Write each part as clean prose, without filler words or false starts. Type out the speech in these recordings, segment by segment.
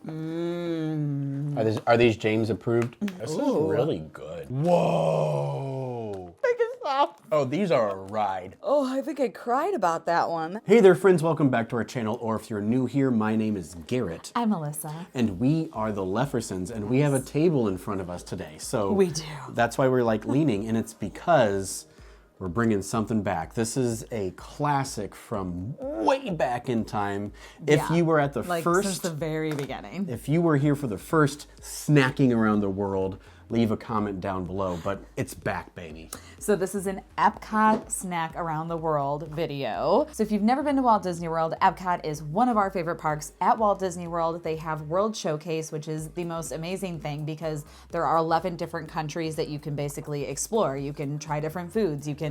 Are these James approved? This is really good. Whoa. Oh, these are a ride. Oh, I think I cried about that one. Hey there, friends. Welcome back to our channel. Or if you're new here, my name is Garrett. I'm Melissa. And we are the Leffersons, and we have a table in front of us today. So we do. That's why we're like leaning, and it's because we're bringing something back. This is a classic from way back in time. If you were at the first... since the very beginning. If you were here for the first snacking around the world, leave a comment down below, but it's back, baby. So this is an Epcot snack around the world video. So if you've never been to Walt Disney World, Epcot is one of our favorite parks at Walt Disney World. They have World Showcase, which is the most amazing thing because there are 11 different countries that you can basically explore. You can try different foods. They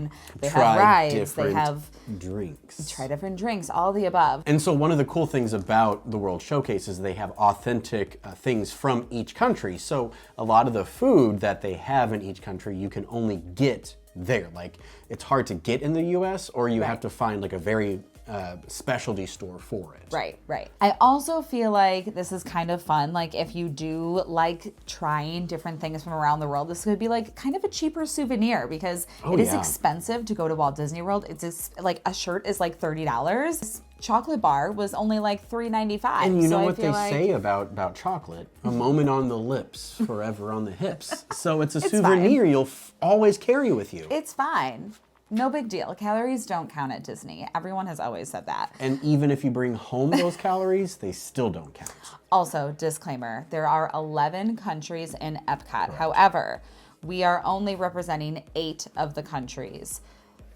have rides. They have drinks. Try different drinks, all the above. And so one of the cool things about the World Showcase is they have authentic things from each country. So a lot of the food that they have in each country, you can only get there. Like, it's hard to get in the US, or you have to find like a very specialty store for it. Right. I also feel like this is kind of fun. Like, if you do like trying different things from around the world, this could be like kind of a cheaper souvenir because it is expensive to go to Walt Disney World. It's like a shirt is like $30. This chocolate bar was only like $3.95. And you know what they say about chocolate? A moment on the lips, forever on the hips. So it's a souvenir you'll always carry with you. It's fine. No big deal. Calories don't count at Disney. Everyone has always said that. And even if you bring home those calories, they still don't count. Also, disclaimer, there are 11 countries in Epcot. However, we are only representing 8 of the countries.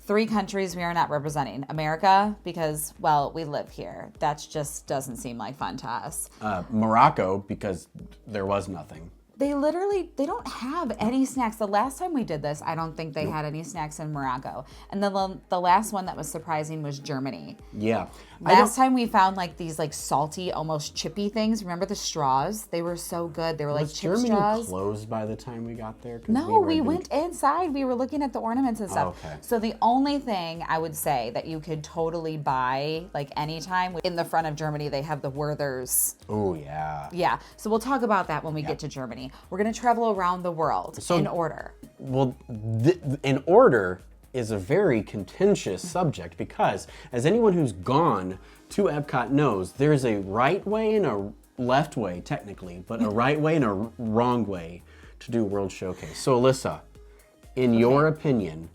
3 countries we are not representing. America, because, well, we live here. That just doesn't seem like fun to us. Morocco, because there was nothing. They don't have any snacks. The last time we did this, I don't think they had any snacks in Morocco. And then the last one that was surprising was Germany. Yeah. Last time we found like these like salty, almost chippy things. Remember the straws? They were so good. They were like chip straws. Was Germany closed by the time we got there? No, we went inside. We were looking at the ornaments and stuff. Oh, okay. So the only thing I would say that you could totally buy like anytime, in the front of Germany, they have the Werther's. Oh, yeah. Yeah. So we'll talk about that when we get to Germany. We're going to travel around the world in order. Well, in order is a very contentious subject because, as anyone who's gone to Epcot knows, there's a right way and a left way, technically, but a right way and a wrong way to do World Showcase. So, Alyssa, in your opinion,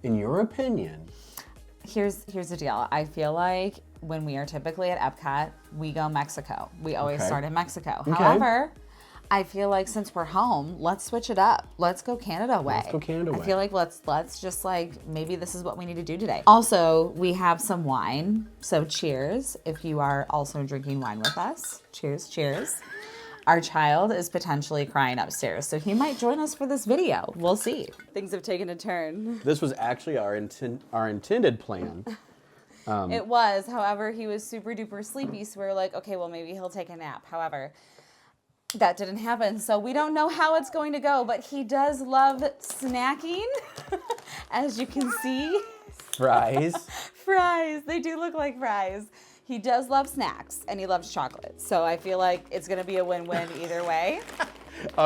here's the deal. I feel like when we are typically at Epcot, we go Mexico. We always start in Mexico. Okay. However, I feel like since we're home, let's switch it up. Let's go Canada way. Let's go Canada way. I feel like let's just like, maybe this is what we need to do today. Also, we have some wine. So cheers if you are also drinking wine with us. Cheers. Our child is potentially crying upstairs, so he might join us for this video. We'll see. Things have taken a turn. This was actually our intended plan. It was, however, he was super duper sleepy, so we were like, okay, well, maybe he'll take a nap. However, that didn't happen, so we don't know how it's going to go, but he does love snacking, as you can see. Fries. Fries, they do look like fries. He does love snacks, and he loves chocolate, so I feel like it's gonna be a win-win either way.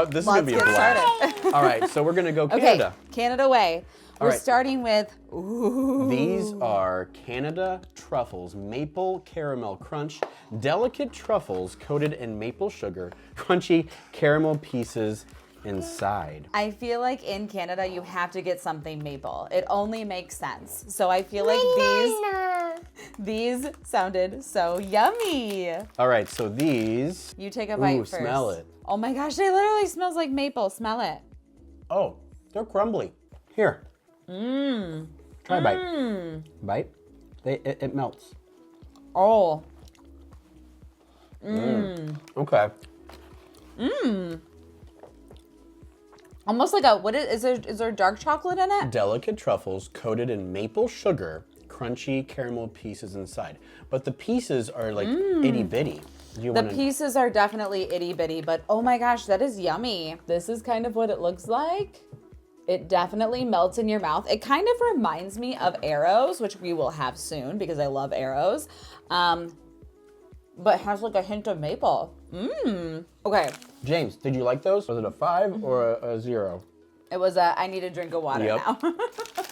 This is gonna be a blast. All right, so we're gonna go Canada. Okay, Canada way. We're starting with, These are Canada truffles, maple caramel crunch, delicate truffles coated in maple sugar, crunchy caramel pieces inside. I feel like in Canada you have to get something maple. It only makes sense. So I feel like these sounded so yummy. All right, so these. You take a bite first. Smell it. Oh my gosh, it literally smells like maple. Smell it. Oh, they're crumbly. Here. Try a bite. Bite. It melts. Oh. Okay. Almost like a, is there dark chocolate in it? Delicate truffles coated in maple sugar, crunchy caramel pieces inside. But the pieces are like itty bitty. Pieces are definitely itty bitty, but oh my gosh, that is yummy. This is kind of what it looks like. It definitely melts in your mouth. It kind of reminds me of arrows, which we will have soon because I love arrows. But has like a hint of maple. Okay, Okay, James, did you like those? Was it a 5 or a 0? it was I need a drink of water now.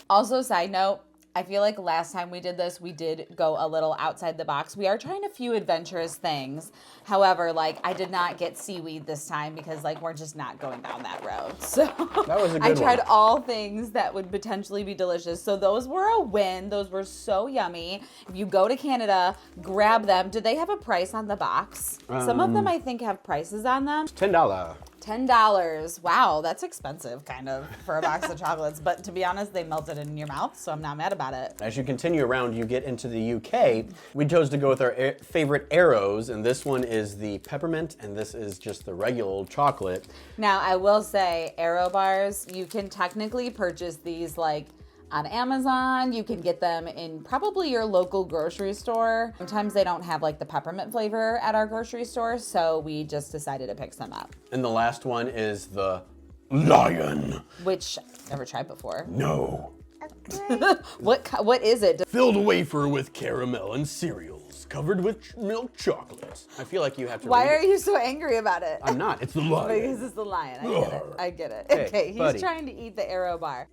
Also, side note, I feel like last time we did this, we did go a little outside the box. We are trying a few adventurous things. However, like, I did not get seaweed this time because, like, we're just not going down that road. So That was a good I tried one. all things that would potentially be delicious. So those were a win. Those were so yummy. If you go to Canada, grab them. Do they have a price on the box? Some of them, I think, have prices on them. $10. $10. Wow, that's expensive, kind of, for a box of chocolates. But to be honest, they melted in your mouth, so I'm not mad about it. As you continue around, you get into the UK. We chose to go with our favorite arrows, and this one is the peppermint, and this is just the regular old chocolate. Now, I will say, Aero bars, you can technically purchase these, like, on Amazon. You can get them in probably your local grocery store. Sometimes they don't have, like, the peppermint flavor at our grocery store, so we just decided to pick some up. And the last one is the lion. Which I've never tried before. No. What is it? Filled wafer with caramel and cereals, covered with milk chocolate. I feel like you have to Why read are you so angry about it? I'm not. It's the lion. Because it's the lion. I get it. I get it. Hey, Okay, he's buddy. trying to eat the Aero bar.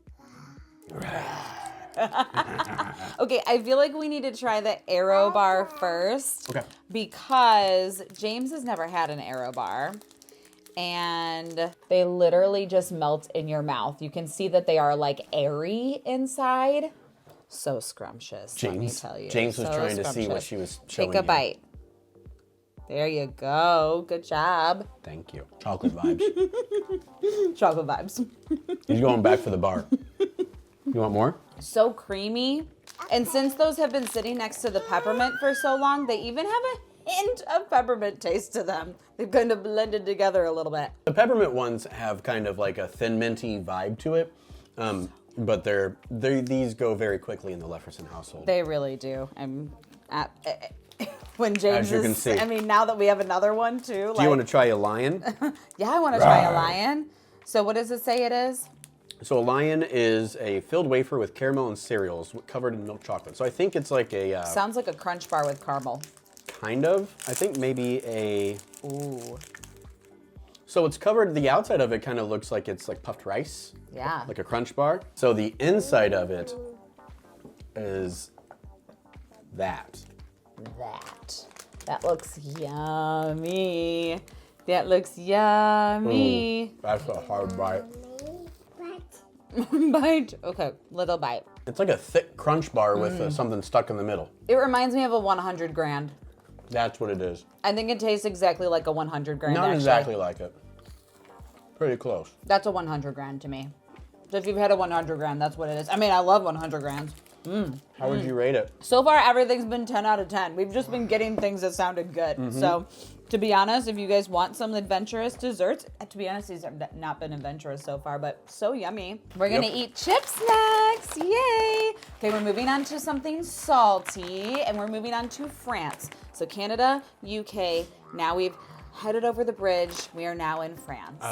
Okay, I feel like we need to try the Aero bar first. Okay. Because James has never had an Aero bar. And they literally just melt in your mouth. You can see that they are like airy inside. So scrumptious, let me tell you. James was So trying to see what scrumptious. she was showing Take a you. bite. There you go. Good job. Thank you. Chocolate vibes. Chocolate vibes. He's going back for the bar. You want more? So creamy. And since those have been sitting next to the peppermint for so long, they even have a hint of peppermint taste to them. They've kind of blended together a little bit. The peppermint ones have kind of like a thin minty vibe to it, but these go very quickly in the Lefferson household. They really do. When James As you can is, see. I mean, now that we have another one too. Do you want to try a lion? Yeah, I want to try a lion. So what does it say it is? So a lion is a filled wafer with caramel and cereals covered in milk chocolate. So I think it's like a Sounds like a crunch bar with caramel. kind of. I think maybe a. Ooh. So it's covered. The outside of it kind of looks like it's like puffed rice. Yeah. Like a crunch bar. So the inside of it is that. That looks yummy. That looks yummy. That's a hard bite. Bite. Okay, little bite. It's like a thick crunch bar with something stuck in the middle. It reminds me of a 100 grand. That's what it is. I think it tastes exactly like a 100 grand. Not actually. exactly like it. Pretty close. That's a 100 grand to me. So if you've had a 100 grand, that's what it is. I mean, I love 100 grands. How would you rate it? So far, everything's been 10 out of 10. We've just been getting things that sounded good. So, to be honest, if you guys want some adventurous desserts, to be honest, these have not been adventurous so far, but so yummy. We're gonna eat chip snacks, yay! Okay, we're moving on to something salty, and we're moving on to France. So Canada, UK, now we've headed over the bridge. We are now in France.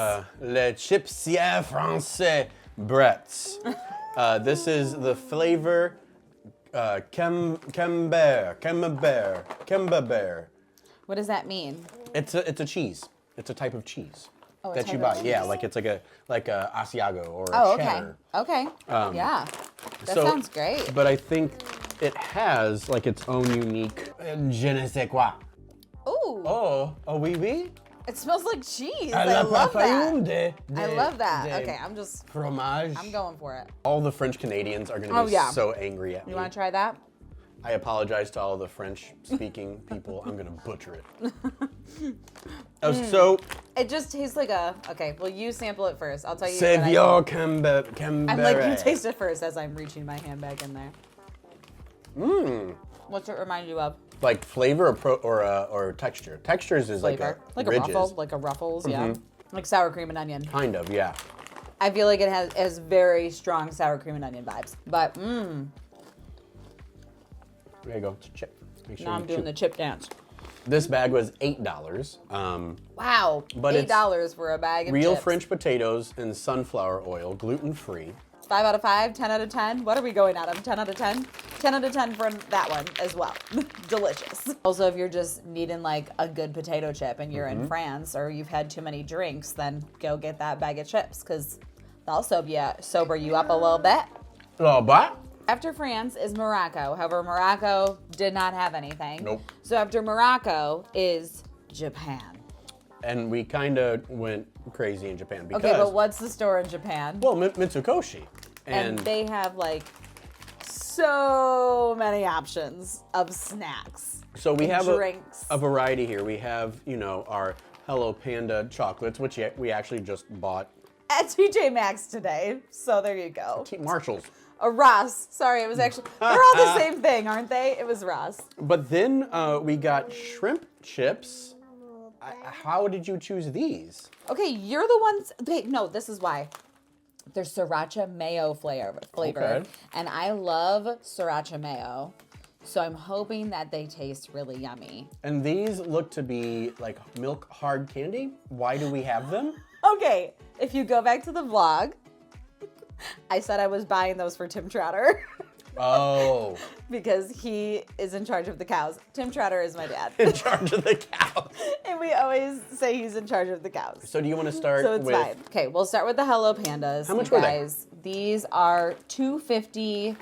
Le chipsier français Bretts. This is the flavor camembert. What does that mean? It's a cheese. It's a type of cheese Oh, a that type you of buy. cheese. Yeah, like it's like a Asiago or a Oh, okay. cheddar. Okay. Yeah. That So- sounds great. But I think it has like its own unique je ne sais quoi. Ooh. Oh, oui oui. It smells like cheese. À I la love parfum that. I love that. de Okay, I'm fromage. going for it. All the French Canadians are going to Oh, be yeah. so angry at me. You want to try that? I apologize to all the French-speaking people. I'm going to butcher it. So, It just tastes like a. Okay, well, you sample it first. I'll tell you. c'est what bien camembert. I'm like, you taste it first as I'm reaching my hand back in there. What's it remind you of? Like flavor or texture. Textures is Flavor. like a ridges. ruffle, like a Ruffles, yeah. Like sour cream and onion. Kind of, yeah. I feel like it has very strong sour cream and onion vibes. But There you go. It's a chip. Make sure now you I'm doing chew. the chip dance. This bag was $8. Wow, But it's $8 for a bag of Real chips. French potatoes and sunflower oil, gluten-free. 5 out of 5, 10 out of 10. What are we going out of? 10 out of 10? 10 out of 10 for that one as well. Delicious. Also, if you're just needing like a good potato chip and you're in France or you've had too many drinks, then go get that bag of chips because they'll sober you up a little bit. A little bit. After France is Morocco. However, Morocco did not have anything. Nope. So after Morocco is Japan. And we kind of went crazy in Japan because... Okay, but what's the store in Japan? Well, Mitsukoshi. And they have like so many options of snacks. So we have drinks. a variety here. We have, our Hello Panda chocolates, which we actually just bought. At TJ Maxx today. So there you go. Marshalls. Ross. Sorry, it was actually, they're all the same thing, aren't they? It was Ross. But then we got shrimp chips. How did you choose these? Okay, you're the ones, no, this is why. They're sriracha mayo flavor. Okay. And I love sriracha mayo. So I'm hoping that they taste really yummy. And these look to be like milk hard candy. Why do we have them? Okay, if you go back to the vlog, I said I was buying those for Tim Trotter. Oh. Because he is in charge of the cows. Tim Trotter is my dad. In charge of the cows. And we always say he's in charge of the cows. So do you want to start So it's with... fine. Okay, we'll start with the Hello Pandas. How much you were they? guys. These are $2.50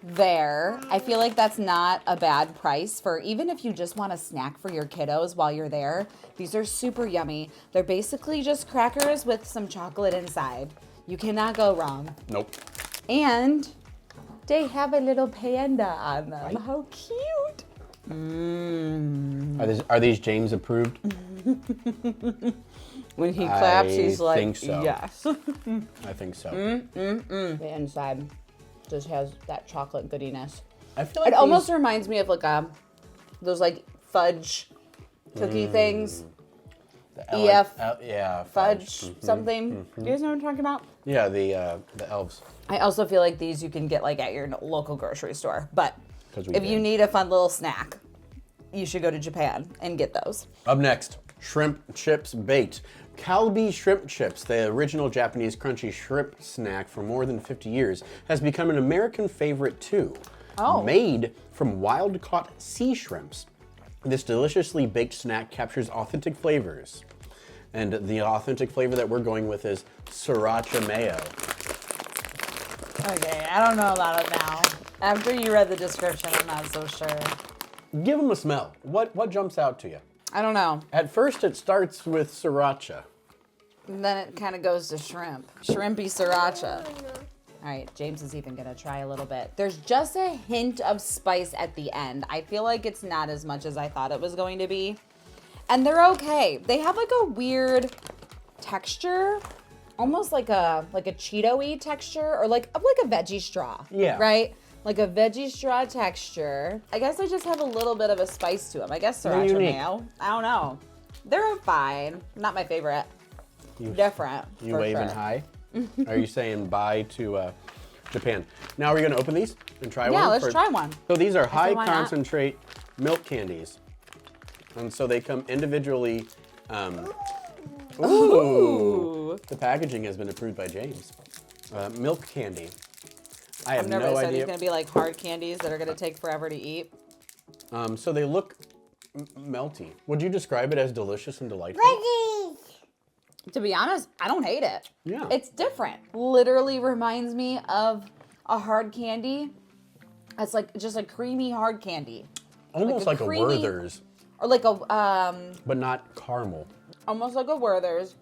there. I feel like that's not a bad price for even if you just want a snack for your kiddos while you're there. These are super yummy. They're basically just crackers with some chocolate inside. You cannot go wrong. Nope. And they have a little panda on them. Right. How cute. Are these James approved? When he claps, I he's like, think so. yes. I think so. The inside just has that chocolate goodiness. I feel like It almost reminds me of like those like fudge cookie things. yeah, Fudge something. Do you guys know what I'm talking about? Yeah, the elves. I also feel like these you can get like at your local grocery store. But 'Cause we if you did. need a fun little snack, you should go to Japan and get those. Up next, shrimp chips baked. Kalbi shrimp chips, the original Japanese crunchy shrimp snack for more than 50 years, has become an American favorite too. Oh. Made from wild-caught sea shrimps, this deliciously baked snack captures authentic flavors. And the authentic flavor that we're going with is sriracha mayo. Okay, I don't know about it now. After you read the description, I'm not so sure. Give them a smell. What jumps out to you? I don't know. At first, it starts with sriracha. And then it kind of goes to shrimp. Shrimpy sriracha. All right, James is even gonna try a little bit. There's just a hint of spice at the end. I feel like it's not as much as I thought it was going to be. And they're okay. They have like a weird texture, almost like a Cheeto-y texture, or like a veggie straw. Yeah. Right? Like a veggie straw texture. I guess they just have a little bit of a spice to them. I guess They're sriracha unique. mayo. I don't know. They're fine. Not my favorite. Different. You for waving sure. high? Are you saying bye to Japan? Now are we gonna open these and try one? Yeah, let's try one. So these are high why not? concentrate milk candies. And so they come individually. Ooh. The packaging has been approved by James. Milk candy. I have I'm no nervous. Are these idea. gonna be like hard candies that are gonna take forever to eat? So they look melty. Would you describe it as delicious and delightful? To be honest, I don't hate it. Yeah. It's different. Literally reminds me of a hard candy. It's like just a creamy hard candy. Almost like a creamy- Werther's, Or like a, but not caramel. almost like a Werther's,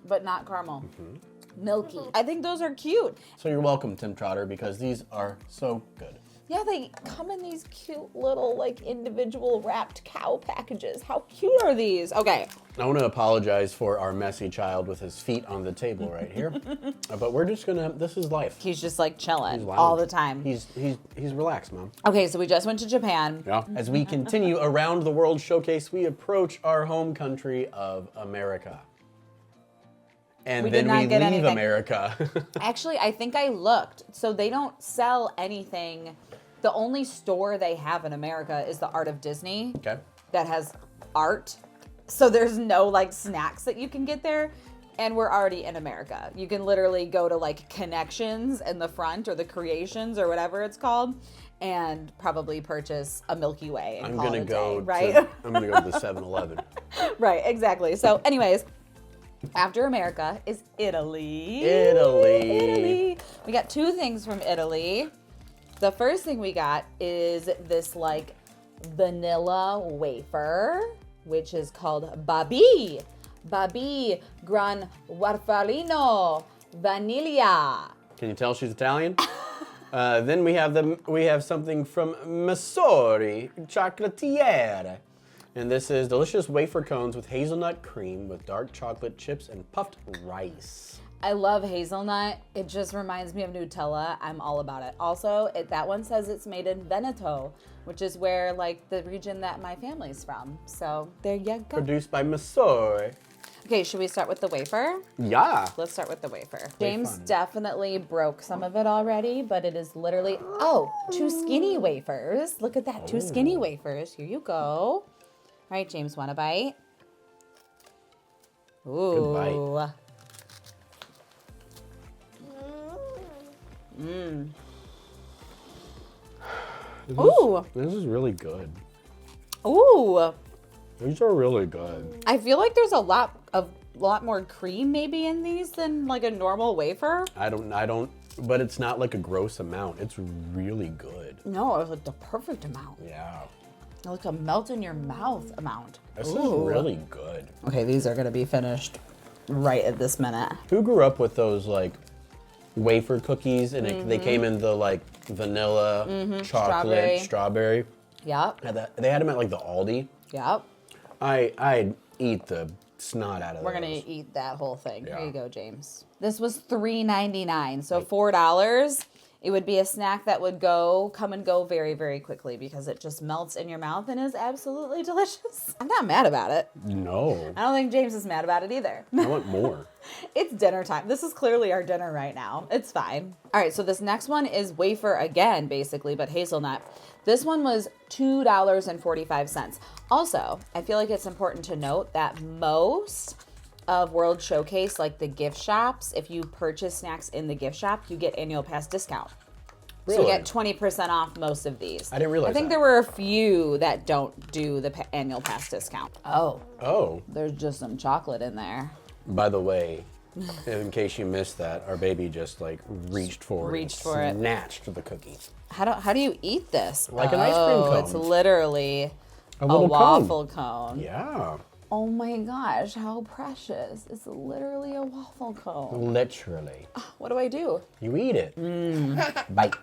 but not caramel. Mm-hmm. Milky. I think those are cute. So you're welcome, Tim Trotter, because these are so good. Yeah, they come in these cute little like individual wrapped cow packages. How cute are these? Okay. I want to apologize for our messy child with his feet on the table right here. But we're just gonna, this is life. He's just like chilling He's lounge. all the time. He's relaxed, Mom. Okay, so we just went to Japan. Yeah. As we continue around the world showcase, we approach our home country of America. And We then did not we get leave anything. America. Actually, I think I looked. So they don't sell anything. The only store they have in America is the Art of Disney Okay. that has art. So there's no like snacks that you can get there. And we're already in America. You can literally go to like Connections in the front or the Creations or whatever it's called and probably purchase a Milky Way and I'm call gonna it a go day, right? I'm gonna go to the 7-Eleven. Right, exactly. So anyways, after America is Italy. Italy. We got 2 things from Italy. The first thing we got is this like vanilla wafer, which is called Babi Gran Warfarino Vaniglia. Can you tell she's Italian? Then we have something from Messori Chocolatiere. And this is delicious wafer cones with hazelnut cream with dark chocolate chips and puffed rice. I love hazelnut. It just reminds me of Nutella. I'm all about it. Also, that one says it's made in Veneto, which is where like the region that my family's from. So there you go. Produced by Messori. Okay, should we start with the wafer? Yeah. Let's start with the wafer. Way James fun. definitely broke some of it already, but it is literally, 2 skinny wafers. Look at that, 2 skinny wafers. Here you go. All right, James, want a bite? Ooh. Good bite. This is really good. Ooh. These are really good. I feel like there's a lot more cream maybe in these than like a normal wafer. I don't, but it's not like a gross amount. It's really good. No, it's like the perfect amount. Yeah. Like a melt in your mouth amount. This is really good. Okay, these are gonna be finished right at this minute. Who grew up with those like wafer cookies and they came in the like vanilla, chocolate, strawberry? Yep, They had them at like the Aldi. yep. I'd eat the snot out of We're those. gonna eat that whole thing. Yeah. Here you go, James. This was $3.99, so $4. It would be a snack that would come and go very, very quickly because it just melts in your mouth and is absolutely delicious. I'm not mad about it. No. I don't think James is mad about it either. I want more. It's dinner time. This is clearly our dinner right now. It's fine. All right, so this next one is wafer again, basically, but hazelnut. This one was $2.45. Also, I feel like it's important to note that most of World Showcase, like the gift shops, if you purchase snacks in the gift shop, you get annual pass discount. So you Really? get 20% off most of these. I didn't realize I think that. there were a few that don't do the annual pass discount. Oh, There's just some chocolate in there. by the way, in case you missed that, our baby just like reached forward Reached and for it. snatched the cookie. How do you eat this? Like an ice cream cone. It's literally A little waffle cone. Yeah, Oh my gosh, how precious. It's literally a waffle cone. literally. What do I do? You eat it. Bite.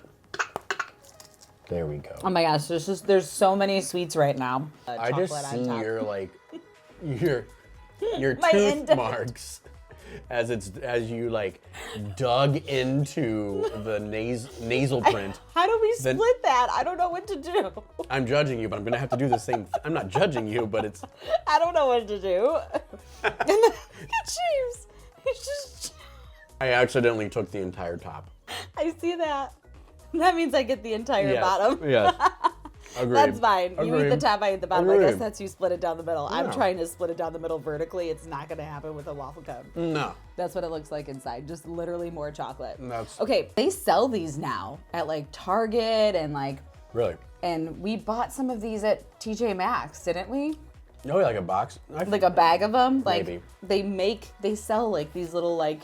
There we go. Oh my gosh, there's so many sweets right now. I just Chocolate see on top. your like your My tooth indent. marks as you like dug into the nasal print. How do we Then- split that? I don't know what to do. I'm judging you, but I'm gonna have to do the same. I'm not judging you, but it's. I don't know what to do. Jeez. It's just, I accidentally took the entire top. I see that. That means I get the entire bottom. Yes. Agreed. That's fine. You eat the Agreed. top, I eat the bottom. I Agreed. guess that's you split it down the middle. I'm Yeah. trying to split it down the middle vertically. It's not going to happen with a waffle cone. No. That's what it looks like inside. Just literally more chocolate. That's Okay, they sell these now at like Target really. and we bought some of these at TJ Maxx, didn't we? Oh, like a box. Like a bag of them. Like Maybe. they sell like these little like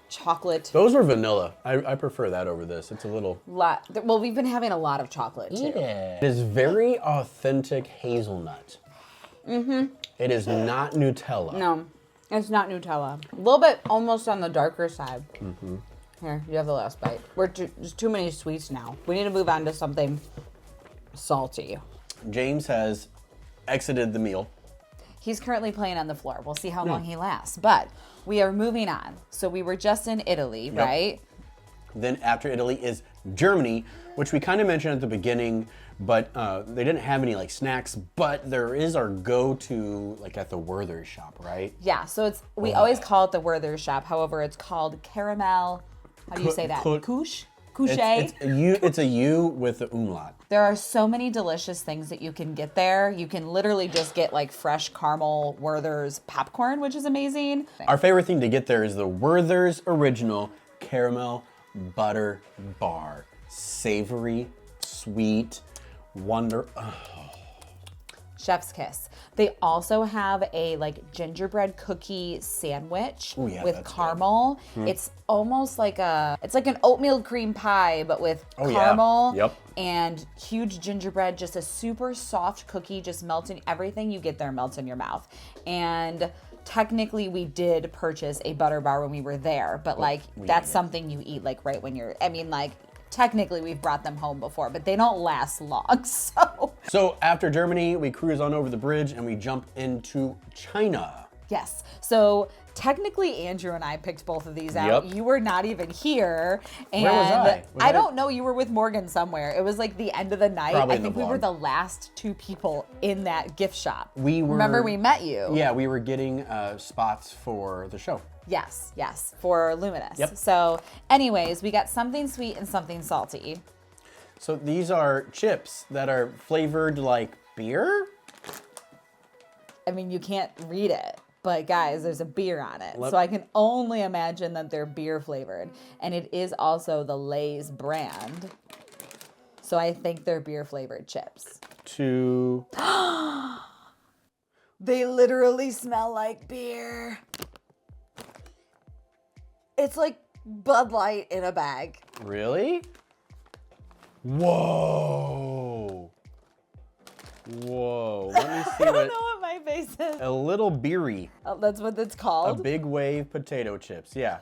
chocolate Those are vanilla. I prefer that over this. It's a little. lot. Well, we've been having a lot of chocolate too. It is very authentic hazelnut. It is not Nutella. No, it's not Nutella. A little bit almost on the darker side. Here, you have the last bite. There's too many sweets now. We need to move on to something salty. James has exited the meal. He's currently playing on the floor. We'll see how long he lasts. But we are moving on. So we were just in Italy, right? Then after Italy is Germany, which we kind of mentioned at the beginning, but they didn't have any like snacks. But there is our go-to like at the Werther's shop, right? Yeah, so we always call it the Werther's shop. However, it's called caramel. How do you say that? Cook- Couche? Couche. It's a U with the umlaut. There are so many delicious things that you can get there. You can literally just get like fresh caramel Werther's popcorn, which is amazing. Our favorite thing to get there is the Werther's Original Caramel Butter Bar. Savory, sweet, wonder. Chef's kiss. They also have a like gingerbread cookie sandwich with caramel. It's almost like it's like an oatmeal cream pie, but with caramel and huge gingerbread, just a super soft cookie, just melting everything you get there melts in your mouth. And technically we did purchase a butter bar when we were there, but like that's something you eat like right when you're, I mean like, technically, we've brought them home before, but they don't last long, so. So after Germany, we cruise on over the bridge and we jump into China. Yes. So technically, Andrew and I picked both of these out. Yep. You were not even here. And where was I? I don't know. You were with Morgan somewhere. It was like the end of the night. Probably I think we were the last two people in that gift shop. Remember we met you? Yeah, we were getting spots for the show. Yes, for Luminous. Yep. So anyways, we got something sweet and something salty. So these are chips that are flavored like beer? I mean, you can't read it, but guys, there's a beer on it. So I can only imagine that they're beer flavored. And it is also the Lay's brand. So I think they're beer flavored chips. They literally smell like beer. It's like Bud Light in a bag. Really? Whoa. Let me see I don't know what my face is. A little beery. That's what it's called? A big wave potato chips, yeah.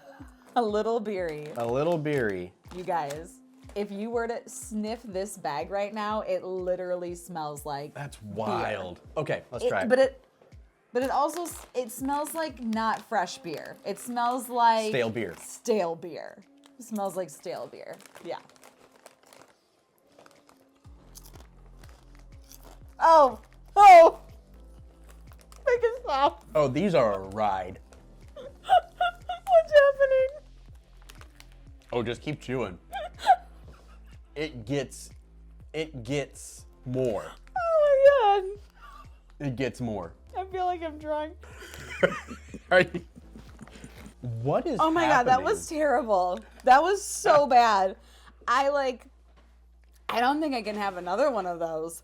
A little beery. A little beery. You guys, if you were to sniff this bag right now, it literally smells like That's wild. Beer. Okay, let's try it. But it also, it smells like not fresh beer. It smells like stale beer. Stale beer. It smells like stale beer. Yeah. Oh. Make it stop. Oh, these are a ride. What's happening? Oh, just keep chewing. It gets more. Oh my God. It gets more. I feel like I'm drunk. What is Oh my God, that was terrible. That was so bad. I don't think I can have another one of those.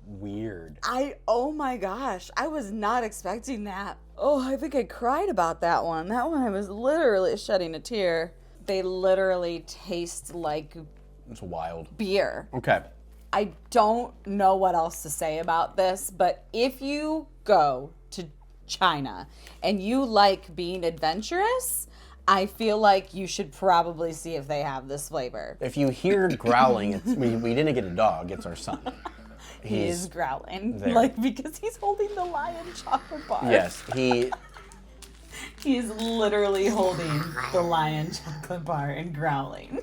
Weird. Oh my gosh, I was not expecting that. Oh, I think I cried about that one. That one I was literally shedding a tear. They literally taste like it's wild. Beer. Okay. I don't know what else to say about this, but if you go to China and you like being adventurous, I feel like you should probably see if they have this flavor. If you hear growling, we didn't get a dog, it's our son. He is growling, there. because he's holding the lion chocolate bar. Yes, He's literally holding the lion chocolate bar and growling.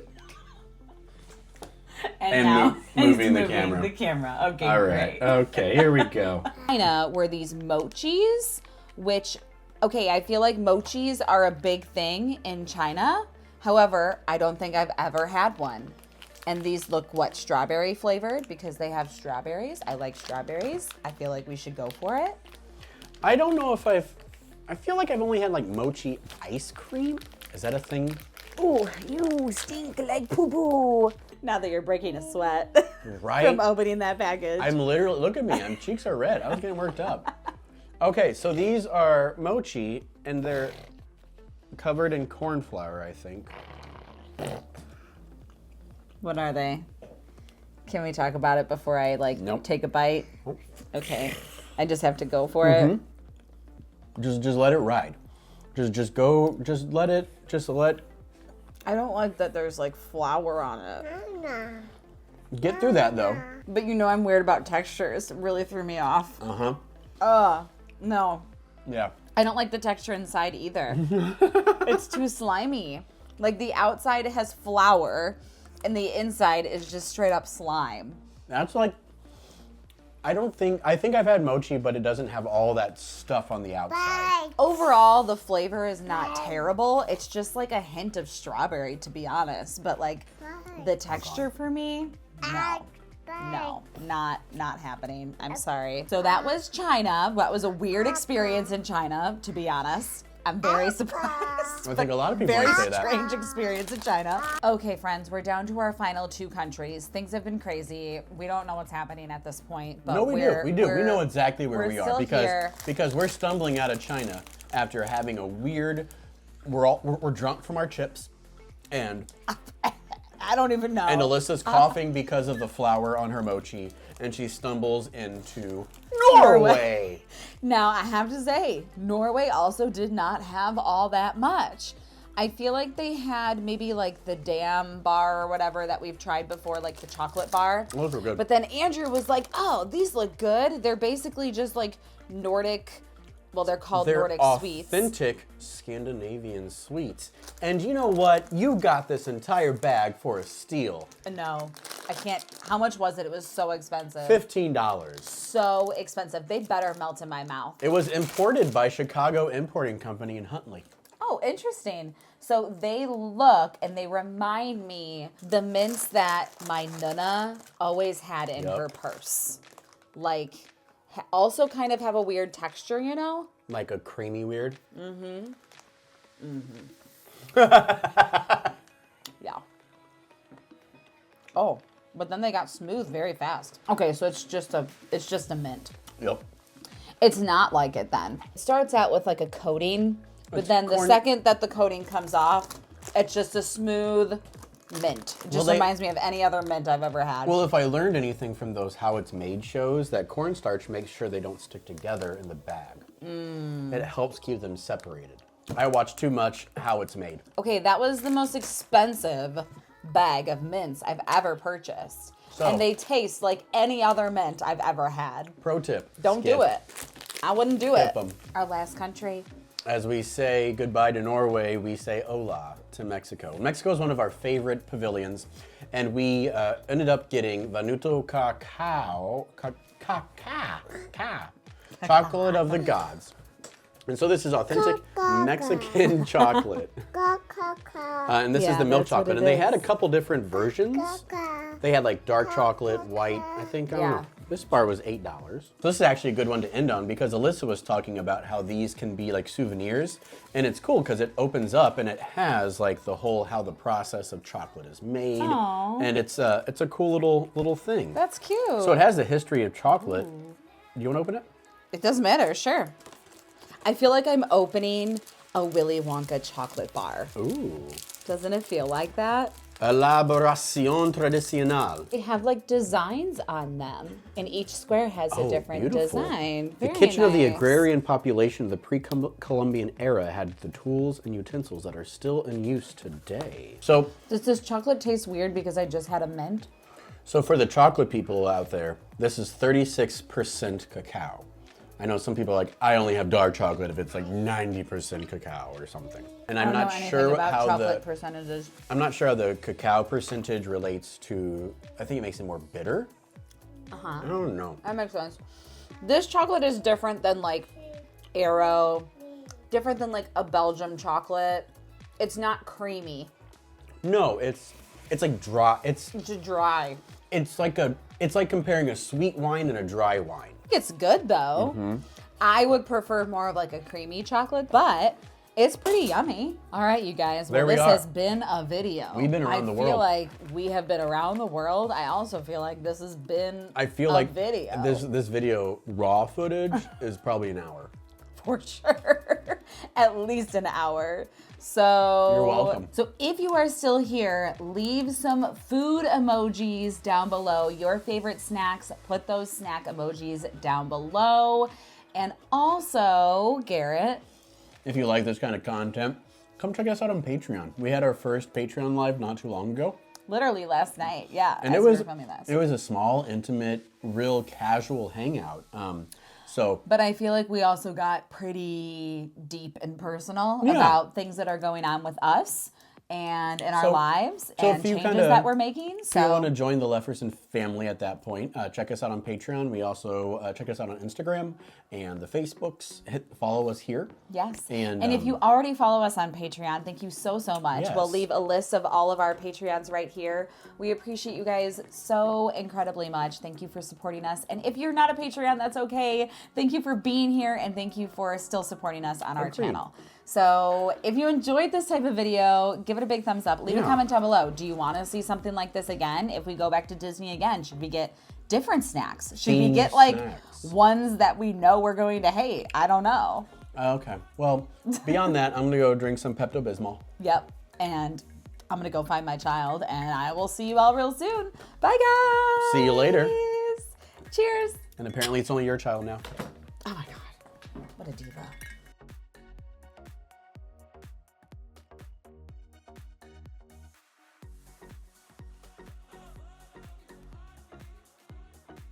And now moving he's the camera. The camera. Okay, all right. Great. Okay, here we go. China were these mochis, which, okay, I feel like mochis are a big thing in China. However, I don't think I've ever had one. And these look, strawberry flavored because they have strawberries. I like strawberries. I feel like we should go for it. I don't know if I feel like I've only had like mochi ice cream. Is that a thing? Ooh, you stink like poo-poo. Now that you're breaking a sweat. Right? From opening that package. I'm literally, look at me, my cheeks are red. I was getting worked up. Okay, so these are mochi and they're covered in corn flour, I think. What are they? Can we talk about it before I Nope. take a bite? Okay. I just have to go for it. Just let it ride. Just let I don't like that there's flour on it. get through that though. But I'm weird about textures. It really threw me off. No. Yeah. I don't like the texture inside either. It's too slimy. The outside has flour and the inside is just straight up slime. That's I think I've had mochi, but it doesn't have all that stuff on the outside. Overall, the flavor is not terrible. It's just like a hint of strawberry, to be honest. But like the texture for me, no, not happening. I'm sorry. So that was China. That was a weird experience in China, to be honest. I'm very surprised. I think a lot of people Very would say that. strange experience in China. Okay, friends, we're down to our final 2 countries. Things have been crazy. We don't know what's happening at this point. But No, we do. We know exactly where we're we are still here. because we're stumbling out of China after having a weird. We're drunk from our chips, and I don't even know. and Alyssa's coughing because of the flour on her mochi, and she stumbles into Norway. Now, I have to say, Norway also did not have all that much. I feel like they had maybe like the Dam bar or whatever that we've tried before, like the chocolate bar. Those were good. But then Andrew was like, oh, these look good. They're basically just like Nordic, well, they're called Nordic sweets. Authentic Scandinavian sweets. And you know what? You got this entire bag for a steal. No, I can't. How much was it? It was so expensive. $15. So expensive. They better melt in my mouth. It was imported by Chicago Importing Company in Huntley. Oh, interesting. So they look and they remind me the mints that my nana always had in her purse. Like, also kind of have a weird texture, you know? Like a creamy weird. Yeah. Oh, but then they got smooth very fast. Okay, so it's just a mint. Yep. It's not like it then. It starts out with like a coating, but then the second that the coating comes off, it's just a smooth mint. It just reminds me of any other mint I've ever had. Well, if I learned anything from those How It's Made shows, that cornstarch makes sure they don't stick together in the bag. It helps keep them separated. I watch too much How It's Made. Okay, that was the most expensive bag of mints I've ever purchased. And they taste like any other mint I've ever had. Pro tip. Don't skip. do it. I wouldn't do Skip it. 'em. Our last country. As we say goodbye to Norway, we say hola to Mexico. Mexico is one of our favorite pavilions, and we ended up getting Vanuto Cacao, chocolate of the gods. And so this is authentic Mexican chocolate. And this is the milk that's what chocolate. it And they had a is. couple different versions. They had like dark chocolate, white, I think. I don't know. This bar was $8. So this is actually a good one to end on because Alyssa was talking about how these can be like souvenirs. And it's cool because it opens up and it has like the whole how the process of chocolate is made. Aww. And it's a cool little thing. That's cute. So it has the history of chocolate. Do you want to open it? It doesn't matter, sure. I feel like I'm opening a Willy Wonka chocolate bar. Ooh. Doesn't it feel like that? Elaboración tradicional. They have like designs on them, and each square has a different beautiful. design. The Very kitchen of the nice. agrarian population of the pre-Columbian era had the tools and utensils that are still in use today. So Does this chocolate taste weird because I just had a mint? for the chocolate people out there, this is 36% cacao. I know some people are like, I only have dark chocolate if it's like 90% cacao or something. And I'm not sure how chocolate percentages. I'm not sure how the cacao percentage relates to, I think it makes it more bitter. I don't know. That makes sense. This chocolate is different than like Aero, different than like a Belgium chocolate. It's not creamy. No, it's like dry. It's just dry. It's like comparing a sweet wine and a dry wine. It's good though. I would prefer more of like a creamy chocolate, but it's pretty yummy. All right, you guys. Well, There we this are. has been a video. We've been around the I feel world. like we have been around the world. I also feel like this has been I feel a like video. this video raw footage is probably an hour. For sure. At least an hour. So You're welcome. So if you are still here, leave some food emojis down below. Your favorite snacks, put those snack emojis down below. And also, Garrett, If you like this kind of content, come check us out on Patreon. We had our first Patreon live not too long ago. literally last night, yeah. And as it we was were filming this. it was a small, intimate, real casual hangout. But I feel like we also got pretty deep and personal about things that are going on with us. and in our So- lives so and if you changes kinda- that we're making. If you want So to join the Lefferson family at that point, check us out on Patreon. We also check us out on Instagram and the Facebooks. Follow us here. yes. And, if you already follow us on Patreon, thank you so much. Yes. We'll leave a list of all of our Patreons right here. We appreciate you guys so incredibly much. Thank you for supporting us. And if you're not a Patreon, that's okay. Thank you for being here and thank you for still supporting us on our Agreed. channel. So if you enjoyed this type of video, give it a big thumbs up. Leave a comment down below. Do you want to see something like this again? If we go back to Disney again, should we get different snacks? Should we Themed get like snacks. ones that we know we're going to hate? I don't know. Okay. Well, beyond that, I'm going to go drink some Pepto-Bismol. Yep. And I'm going to go find my child and I will see you all real soon. Bye guys. See you later. Cheers. And apparently it's only your child now. Oh my God. What a diva.